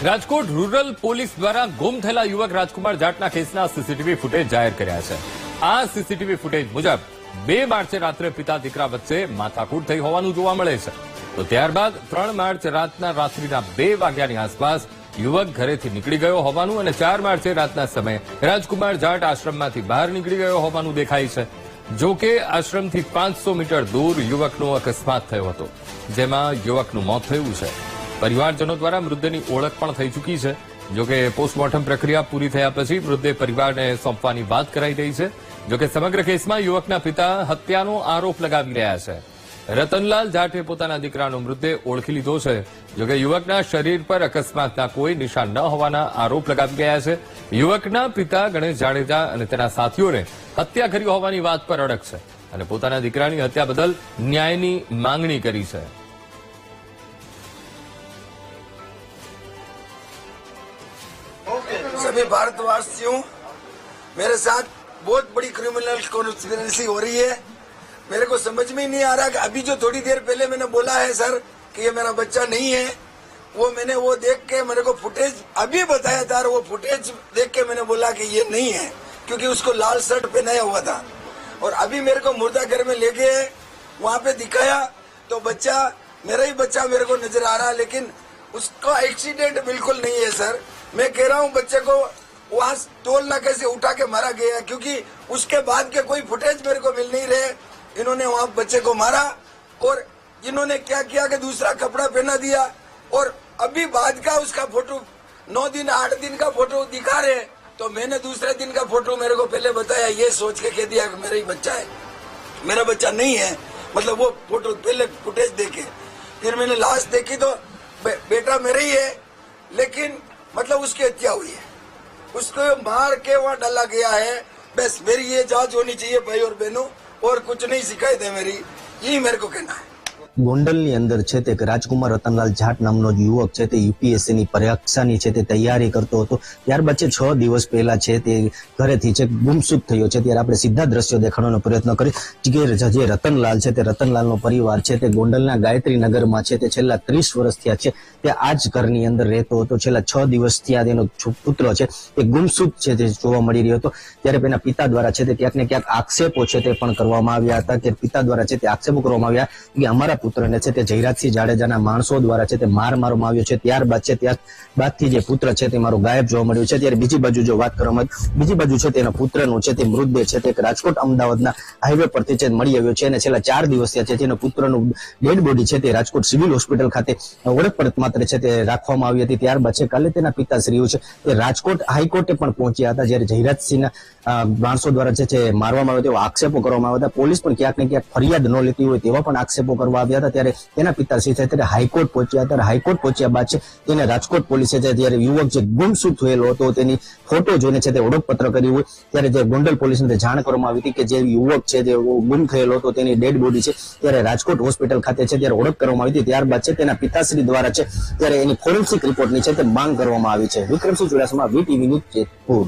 Rajkot rural police દ્વારા ગુમ થયેલા યુવક રાજકુમાર જાટના કેસના સીસીટીવી ફૂટેજ જાહેર કર્યા છે। આ સીસીટીવી ફૂટેજ મુજબ 2 માર્ચે રાત્રે પિતા દીકરા વચ્ચે માથાકૂટ થઈ હોવાનું જોવા મળે છે। તો ત્યારબાદ 3 માર્ચ રાત્રિના 2 વાગ્યાની આસપાસ યુવક ઘરેથી નીકળી ગયો હોવાનું અને 4 માર્ચે રાતના સમયે રાજકુમાર જાટ આશ્રમમાંથી બહાર નીકળી ગયો હોવાનું દેખાય છે। જો કે આશ્રમથી 500 મીટર દૂર યુવકનો અકસ્માત થયો હતો, જેમાં યુવકનું મોત થયું છે। પરિવારજનો દ્વારા મૃતદેહની ઓળખ પણ થઈ ચૂકી છે। જોકે પોસ્ટમોર્ટમ પ્રક્રિયા પૂરી થયા પછી મૃતદેહ પરિવારને સોંપવાની વાત કરાઈ રહી છે। જોકે સમગ્ર કેસમાં યુવકના પિતા હત્યાનો આરોપ લગાવી રહ્યા છે। રતનલાલ જાટે પોતાના દીકરાનો મૃતદેહ ઓળખી લીધો છે। જોકે યુવકના શરીર પર અકસ્માતના કોઈ નિશાન ન હોવાના આરોપ લગાવી રહ્યા છે। યુવકના પિતા ગણેશ જાડેજા અને તેના સાથીઓને હત્યા કરી હોવાની વાત પર અડગ છે અને પોતાના દીકરાની હત્યા બદલ ન્યાયની માંગણી કરી છે। सभी भारतवासियों, मेरे साथ बहुत बड़ी क्रिमिनल कॉन्स्पिरेसी हो रही है। मेरे को समझ में ही नहीं आ रहा कि अभी जो थोड़ी देर पहले मैंने बोला है सर कि ये मेरा बच्चा नहीं है, मैंने वो देख के मेरे को फुटेज अभी बताया था, वो फुटेज देख के मैंने बोला कि ये नहीं है, क्योंकि उसको लाल शर्ट पहनाया हुआ था। और अभी मेरे को मुर्दा घर में ले गए, वहां पे दिखाया तो बच्चा मेरा ही बच्चा मेरे को नजर आ रहा, लेकिन उसका एक्सीडेंट बिल्कुल नहीं है सर। मैं कह रहा हूँ बच्चे को वहां टोल नाके से उठा के मारा गया, क्योंकि उसके बाद के कोई फुटेज मेरे को मिल नहीं रहे। इन्होंने वहां बच्चे को मारा और इन्होंने क्या किया कि दूसरा कपड़ा पहना दिया, और अभी बाद का उसका फोटो 9 दिन 8 दिन का फोटो दिखा रहे। तो मैंने दूसरे दिन का फोटो मेरे को पहले बताया, ये सोच के कह दिया कि मेरा ही बच्चा है, मेरा बच्चा नहीं है। मतलब वो फोटो पहले फुटेज देखे, फिर मैंने लाश देखी तो बेटा मेरा ही है, लेकिन मतलब उसकी हत्या हुई है, उसको मार के वहां डाला गया है। बस मेरी ये जांच होनी चाहिए भाई और बहनों, और कुछ नहीं शिकायत है मेरी, यही मेरे को कहना है। ગોંડલની અંદર છે તે રાજકુમાર રતનલાલ જાટ નામનો યુવક છે તે યુપીએસસી ની પરીક્ષાની છે તે તૈયારી કરતો હતો। ત્યારબાદ છે 6 દિવસ પહેલા છે તે ઘરેથી છે ગુમસુદ થયો છે। ત્યારે આપણે સીધા દ્રશ્યો દેખાડવાનો પ્રયત્ન કરી કે જે રતનલાલ છે તે રતનલાલનો પરિવાર છે તે ગોંડલના ગાયત્રી નગરમાં છે તે છેલ્લા 30 વર્ષ થયા છે તે આ જ ઘરની અંદર રહેતો હતો। છેલ્લા 6 દિવસથી આ તેનો પુત્ર છે તે ગુમસુદ છે તે જોવા મળી રહ્યો હતો। ત્યારે તેના પિતા દ્વારા છે તે ક્યાંક ને ક્યાંક આક્ષેપો છે તે પણ કરવામાં આવ્યા હતા કે પિતા દ્વારા છે તે આક્ષેપો કરવામાં આવ્યા કે અમારા પુત્રને છે તે જયરાજસિંહ જાડેજાના માણસો દ્વારા છે તે માર મારવામાં આવ્યો છે। ત્યારબાદ છે ત્યારબાદથી જે પુત્ર છે તે મારો ગાયબ જોવા મળ્યો છે। ત્યારે બીજી બાજુ જો વાત કરવામાં આવે, બીજી બાજુ છે તેના પુત્રનું છે તે મૃતદેહ છે તે રાજકોટ અમદાવાદના હાઈવે પરથી છે મળી આવ્યો છે અને છેલ્લા 4 દિવસ થયા છે તેના પુત્રનું ડેડ બોડી છે તે રાજકોટ સિવિલ હોસ્પિટલ ખાતે ઓળખ માત્ર છે તે રાખવામાં આવી હતી। ત્યારબાદ છે કાલે તેના પિતાશ્રીઓ છે તે રાજકોટ હાઈકોર્ટે પણ પહોંચ્યા હતા, જ્યારે જયરાજસિંહના માણસો દ્વારા છે તે મારવામાં આવ્યો તેવા આક્ષેપો કરવામાં આવ્યા હતા। પોલીસ પણ ક્યાંક ને ક્યાંક ફરિયાદ ન લેતી હોય તેવા પણ આક્ષેપો કરવા આવ્યા હતા। ત્યારે તેના પિતાશ્રી છે ત્યારે હાઈકોર્ટ પહોંચ્યા હતા। હાઈકોર્ટ પહોંચ્યા બાદ છે તેને રાજકોટ પોલીસે છે જ્યારે યુવક જે ગુમસુદ થયેલો હતો તેની ફોટો જોઈને છે તે ઓળખપત્ર કર્યું હોય ત્યારે જે ગોંડલ પોલીસને જાણ કરવામાં આવી હતી કે જે યુવક છે જે ગુમ થયેલો હતો તેની ડેડ બોડી છે ત્યારે રાજકોટ હોસ્પિટલ ખાતે છે ત્યારે ઓળખ કરવામાં આવી હતી। ત્યારબાદ છે તેના પિતાશ્રી દ્વારા છે ત્યારે એની ફોરેન્સિક રિપોર્ટની છે તે માંગ કરવામાં આવી છે। Vikramsinh Chudasama, VTV news, Jetpur.